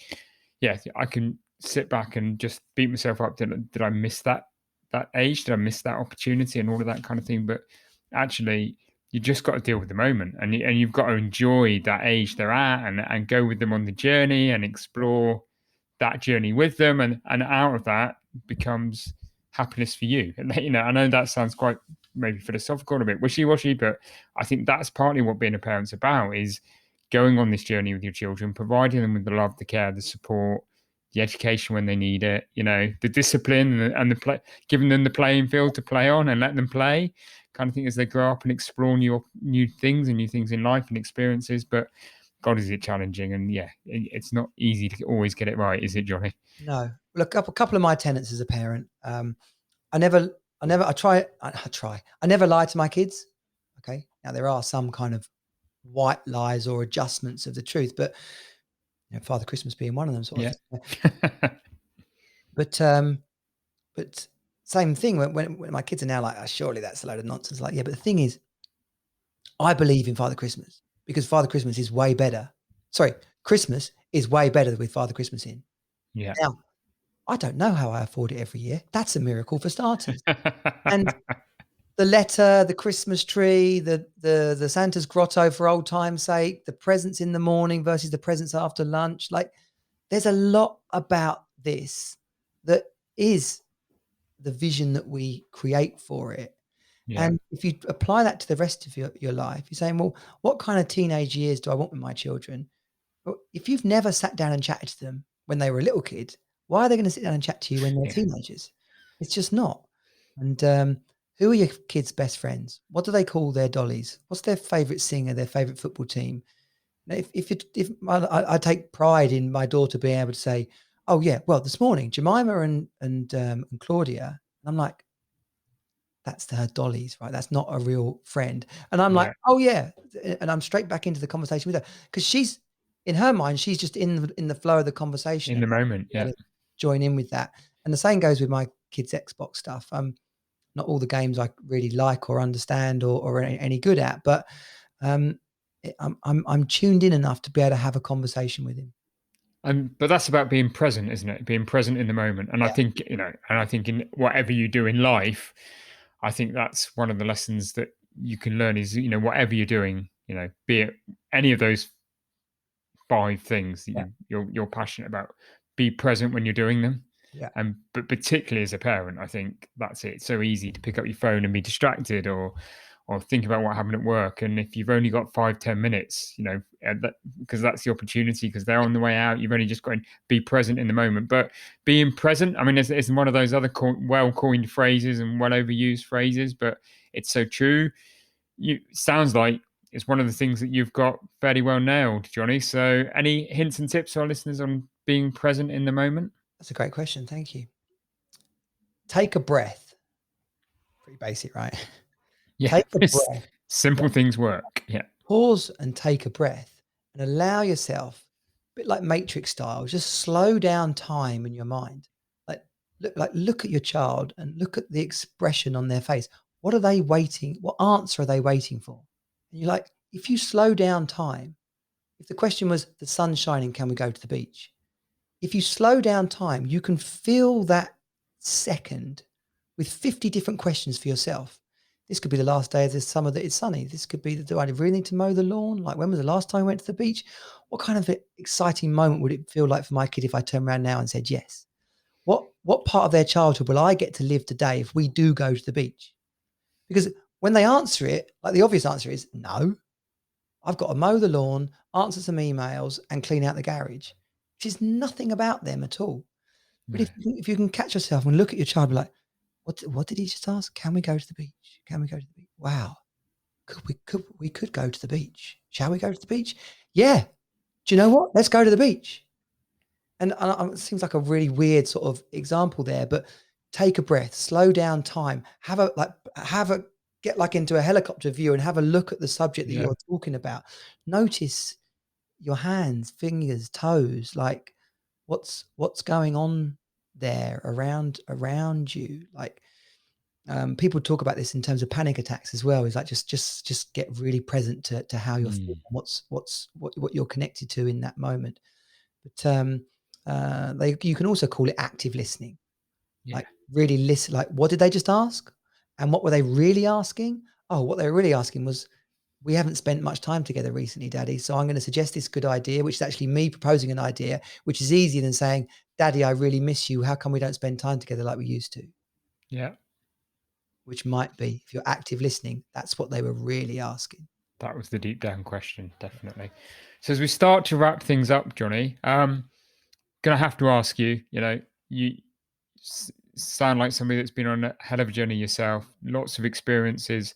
yeah, I can sit back and just beat myself up. Did I miss that age? Did I miss that opportunity and all of that kind of thing? But actually, you just got to deal with the moment, and you've got to enjoy that age they're at, and go with them on the journey and explore that journey with them, and out of that becomes happiness for you. And I know that sounds quite maybe philosophical and a bit wishy-washy, but I think that's partly what being a parent's about, is going on this journey with your children, providing them with the love, the care, the support, the education when they need it, the discipline and the play, giving them the playing field to play on and let them play kind of thing as they grow up and explore new things and new things in life and experiences. But God, is it challenging? And yeah, it's not easy to always get it right, is it, Jonnie? no. Look, a couple of my tenets as a parent. I never, I try, I never lie to my kids. Okay. Now there are some kind of white lies or adjustments of the truth, but Father Christmas being one of them, sort of Yeah. thing. But same thing when my kids are now like, oh, surely that's a load of nonsense. Like, yeah, but the thing is, I believe in Father Christmas because Father Christmas is way better. Sorry, Christmas is way better with Father Christmas in. Yeah. Now, I don't know how I afford it every year. That's a miracle for starters. And the letter, the Christmas tree, the Santa's grotto for old time's sake, the presents in the morning versus the presents after lunch. Like, there's a lot about this that is the vision that we create for it. Yeah. And if you apply that to the rest of your life, you're saying, well, what kind of teenage years do I want with my children? Well, if you've never sat down and chatted to them when they were a little kid, why are they going to sit down and chat to you when they're Yeah. teenagers? It's just not. And who are your kids' best friends? What do they call their dollies? What's their favorite singer, their favorite football team? Now, if I take pride in my daughter being able to say, "Oh yeah, well this morning Jemima and Claudia," and I'm like, "That's her dollies, right? That's not a real friend." And I'm like, Yeah. "Oh yeah," and I'm straight back into the conversation with her because she's in her mind, she's just in the flow of the conversation In and the moment. able Yeah. to join in with that. And the same goes with my kids' Xbox stuff. Not all the games I really like or understand or any good at, but um, I'm tuned in enough to be able to have a conversation with him. But that's about being present, isn't it? Being present in the moment. And I Yeah, think, and I think in whatever you do in life, I think that's one of the lessons that you can learn is, whatever you're doing, be it any of those five things that yeah, you're passionate about, be present when you're doing them. yeah, And but particularly as a parent, I think that's it. It's so easy to pick up your phone and be distracted or think about what happened at work. And if you've only got 5-10 minutes, because that's the opportunity, because they're on the way out, you've only just got to be present in the moment. But being present, I mean, it's one of those other well-coined phrases and well overused phrases, but it's so true. Sounds like it's one of the things that you've got fairly well nailed, Jonnie. So any hints and tips to our listeners on being present in the moment? that's a great question. Thank you. Take a breath. pretty basic, right? Yeah. Take a breath, Simple things work. Yeah. pause and take a breath and allow yourself, a bit like Matrix style, just slow down time in your mind. Look at your child and look at the expression on their face. What are they waiting? What answer are they waiting for? And you're like, if you slow down time, if the question was the sun's shining, can we go to the beach? If you slow down time, you can fill that second with 50 different questions for yourself. This could be the last day of this summer that it's sunny. This could be, do I really need to mow the lawn? Like, when was the last time I went to the beach? What kind of exciting moment would it feel like for my kid if I turned around now and said yes? What part of their childhood will I get to live today if we do go to the beach? Because when they answer it, like, the obvious answer is no. I've got to mow the lawn, answer some emails, and clean out the garage, which is nothing about them at all. But No. if you can catch yourself and look at your child, be like, what did he just ask? Can we go to the beach? Can we go to the beach? Wow. We could go to the beach. Shall we go to the beach? Yeah. Do you know what? Let's go to the beach. And it seems like a really weird sort of example there, but take a breath, slow down time, get like into a helicopter view and have a look at the subject that you're talking about. Notice your hands, fingers, toes, like what's going on there around you. Like, people talk about this in terms of panic attacks as well. Is like, just get really present to how you're feeling, what you're connected to in that moment. But you can also call it active listening. Yeah. Like, really listen. Like, what did they just ask? And what were they really asking? Oh, what they were really asking was, we haven't spent much time together recently, Daddy. So I'm going to suggest this good idea, which is actually me proposing an idea, which is easier than saying, Daddy, I really miss you. How come we don't spend time together like we used to? Yeah. Which might be, if you're active listening, that's what they were really asking. That was the deep down question, definitely. So as we start to wrap things up, Jonnie, gonna have to ask you. You sound like somebody that's been on a hell of a journey yourself, lots of experiences.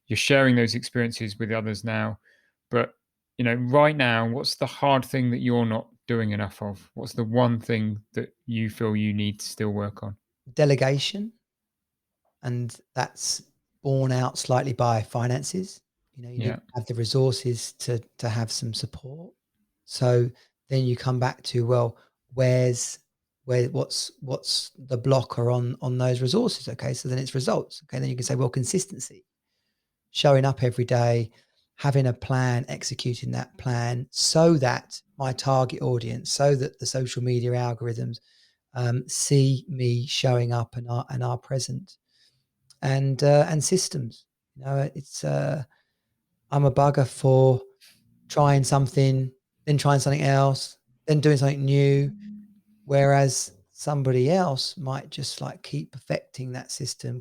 You're sharing those experiences with others now, but right now, what's the hard thing that you're not doing enough of? What's the one thing that you feel you need to still work on? Delegation. And that's borne out slightly by finances. You need to have the resources to have some support. So then you come back to, well, what's the blocker on those resources? Okay, so then it's results. Okay, then you can say, well, consistency, showing up every day, having a plan, executing that plan, so that my target audience, so that the social media algorithms see me showing up and are present. And systems. It's I'm a bugger for trying something, then trying something else, then doing something new, whereas somebody else might just like keep perfecting that system.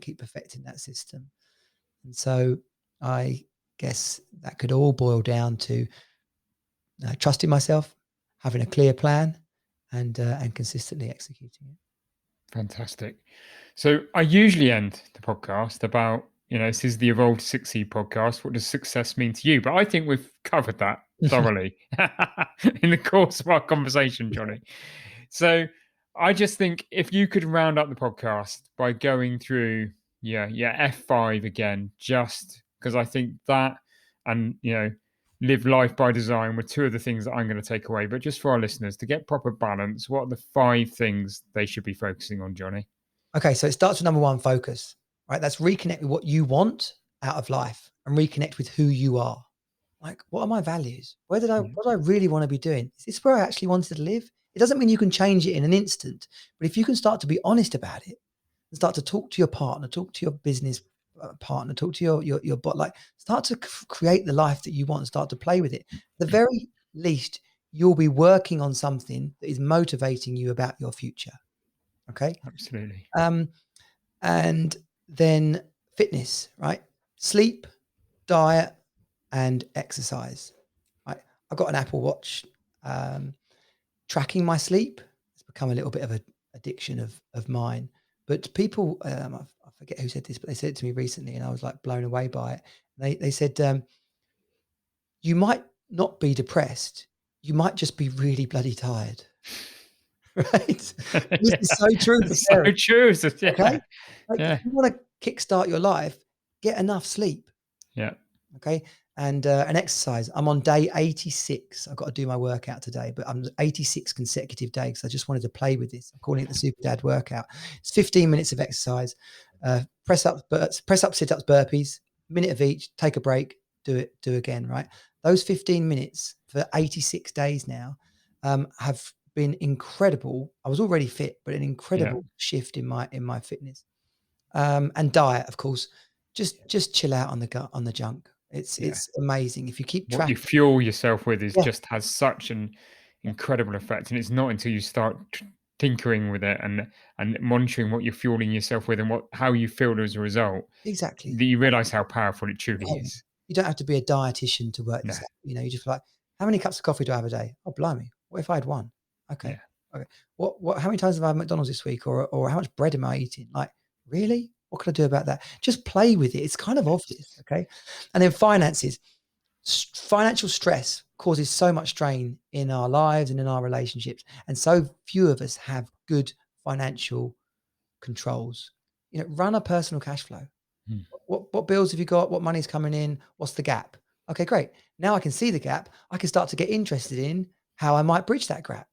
And so I guess that could all boil down to trusting myself, having a clear plan, and consistently executing it. Fantastic. So I usually end the podcast about, this is the Evolve to Succeed podcast. What does success mean to you? But I think we've covered that thoroughly in the course of our conversation, Jonnie. So I just think if you could round up the podcast by going through, F5 again, just because I think that and, live life by design were two of the things that I'm going to take away. But just for our listeners, to get proper balance, what are the 5 things they should be focusing on, Jonnie? Okay, so it starts with number 1, focus, right? That's reconnect with what you want out of life and reconnect with who you are. Like, what are my values? What do I really want to be doing? Is this where I actually wanted to live? It doesn't mean you can change it in an instant, but if you can start to be honest about it and start to talk to your partner, talk to your business partner, talk to your bot, like, start to create the life that you want and start to play with it. At the very least, you'll be working on something that is motivating you about your future. Okay. Absolutely. And then fitness, right? Sleep, diet, and exercise. Right? I've got an Apple Watch tracking my sleep. It's become a little bit of an addiction of mine. But people, I forget who said this, but they said it to me recently, and I was like blown away by it. They said, you might not be depressed. You might just be really bloody tired. right? This is so true for So parents. true. Yeah. Okay, like if Yeah. you want to kickstart your life, get enough sleep. Yeah. Okay, and exercise. I'm on day 86. I've got to do my workout today, but I'm 86 consecutive days. I just wanted to play with this. I'm calling it the Super Dad workout. It's 15 minutes of exercise, press ups, sit ups, burpees, minute of each. Take a break, do again. Right, those 15 minutes for 86 days now have been incredible. I was already fit, but an incredible shift in my fitness. And diet, of course. Just chill out on the junk. It's amazing if you keep What track. you fuel yourself with is Yeah, just has such an incredible effect, and it's not until you start tinkering with it and monitoring what you're fueling yourself with and how you feel as a result exactly. that you realize how powerful it truly Yeah. is. You don't have to be a dietitian to work No. this out. You just like, how many cups of coffee do I have a day? Oh, blimey. What if I had one? Okay. Yeah. Okay. How many times have I had McDonald's this week? Or how much bread am I eating? Like, really? What can I do about that? Just play with it. It's kind of obvious. Okay. And then finances. Financial stress causes so much strain in our lives and in our relationships. And so few of us have good financial controls. Run a personal cash flow. Mm. What bills have you got? What money's coming in? What's the gap? Okay, great. Now I can see the gap. I can start to get interested in how I might bridge that gap.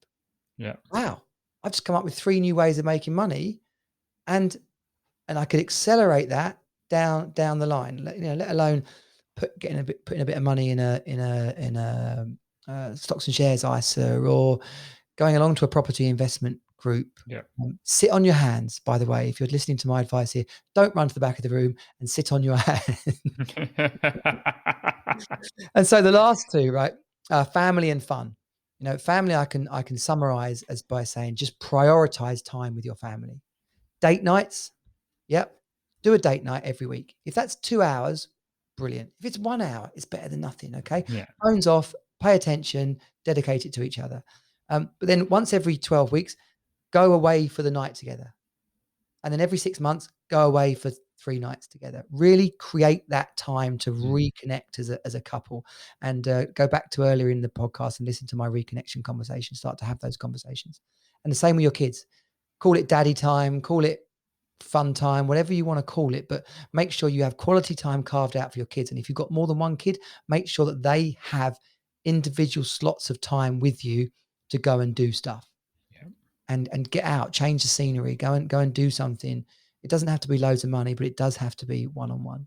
Yeah. Wow. I've just come up with 3 new ways of making money, and I could accelerate that down the line. Let alone putting a bit of money in a stocks and shares ISA, or going along to a property investment group. Yeah. Sit on your hands, by the way. If you're listening to my advice here, don't run to the back of the room and sit on your hands. And so the last two, right, family and fun. Family, I can summarize as by saying just prioritize time with your family. Date nights, yep. Do a date night every week. If that's 2 hours, brilliant. If it's 1 hour, it's better than nothing. Okay. Yeah. Phones off, pay attention, dedicate it to each other. But then once every 12 weeks, go away for the night together. And then every 6 months, go away for 3 nights together. Really create that time to reconnect as a couple, and go back to earlier in the podcast and listen to my reconnection conversation. Start to have those conversations. And the same with your kids. Call it daddy time, call it fun time, whatever you want to call it, but make sure you have quality time carved out for your kids. And if you've got more than one kid, make sure that they have individual slots of time with you to go and do stuff. Yeah. And get out, change the scenery, go and do something. It doesn't have to be loads of money, but it does have to be one-on-one.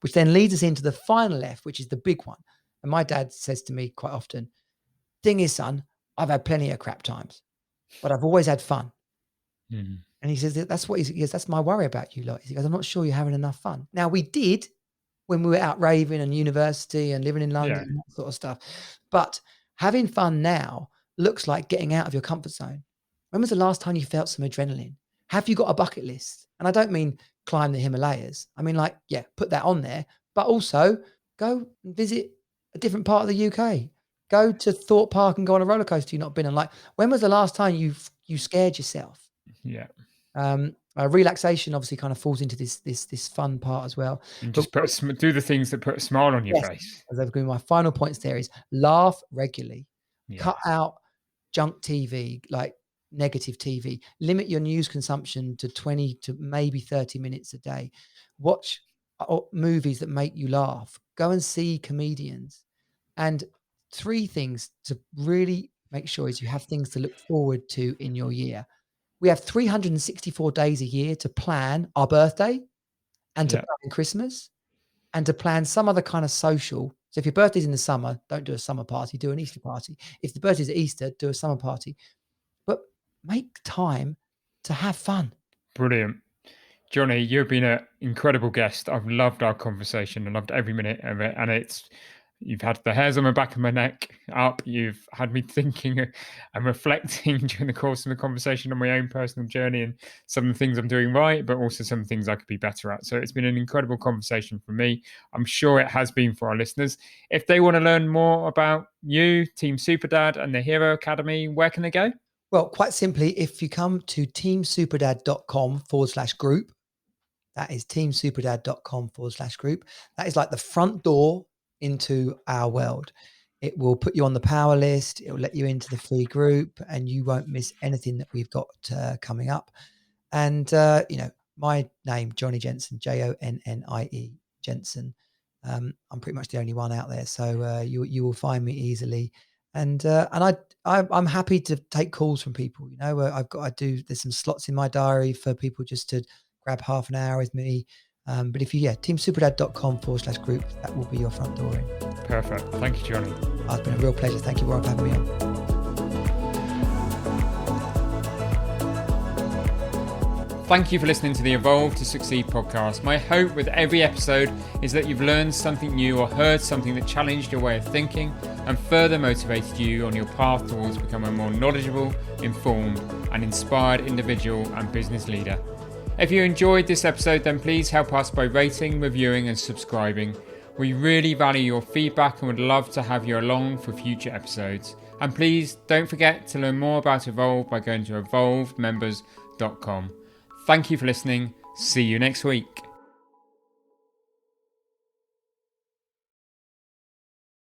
Which then leads us into the final F, which is the big one. And my dad says to me quite often, thing is, son, I've had plenty of crap times, but I've always had fun. Mm. And he says, that's what he goes, that's my worry about you lot. He goes, I'm not sure you're having enough fun. Now, we did when we were out raving and university and living in London and that sort of stuff. But having fun now looks like getting out of your comfort zone. When was the last time you felt some adrenaline? Have you got a bucket list? And I don't mean climb the Himalayas. I mean, like, yeah, put that on there, but also go and visit a different part of the UK. Go to Thorpe Park and go on a roller coaster you've not been on. Like, when was the last time you scared yourself? Yeah. Relaxation obviously kind of falls into this fun part as well. And But just do the things that put a smile on your yes, face. as I've given my final points there is laugh regularly, Yeah. cut out junk TV, like negative TV, limit your news consumption to 20 to maybe 30 minutes a day, watch movies that make you laugh, go and see comedians. And 3 things to really make sure is you have things to look forward to in your year. We have 364 days a year to plan our birthday and to plan Christmas and to plan some other kind of social. So if your birthday's in the summer, don't do a summer party, do an Easter party. If the birthday's at Easter, do a summer party. But make time to have fun. Brilliant. Jonnie, you've been an incredible guest. I've loved our conversation. I loved every minute of it. And you've had the hairs on the back of my neck up. You've had me thinking and reflecting during the course of the conversation on my own personal journey and some of the things I'm doing right, but also some things I could be better at. So it's been an incredible conversation for me. I'm sure it has been for our listeners. If they want to learn more about you, Team Superdad and the Hero Academy, where can they go? Well, quite simply, if you come to teamsuperdad.com/group, that is teamsuperdad.com/group. That is like the front door into our world. It will put you on the power list. It will let you into the free group, and you won't miss anything that we've got coming up. And, my name, Jonnie Jensen, Jonnie Jensen. I'm pretty much the only one out there. So you will find me easily. And I'm happy to take calls from people. There's some slots in my diary for people just to grab half an hour with me. But if you, teamsuperdad.com/group, that will be your front door in. Perfect. Thank you, Jonnie. It's been a real pleasure. Thank you, Warren, for having me on. Thank you for listening to the Evolve to Succeed podcast. My hope with every episode is that you've learned something new or heard something that challenged your way of thinking and further motivated you on your path towards becoming a more knowledgeable, informed, and inspired individual and business leader. If you enjoyed this episode, then please help us by rating, reviewing, and subscribing. We really value your feedback and would love to have you along for future episodes. And please don't forget to learn more about Evolve by going to evolvemembers.com. Thank you for listening. See you next week.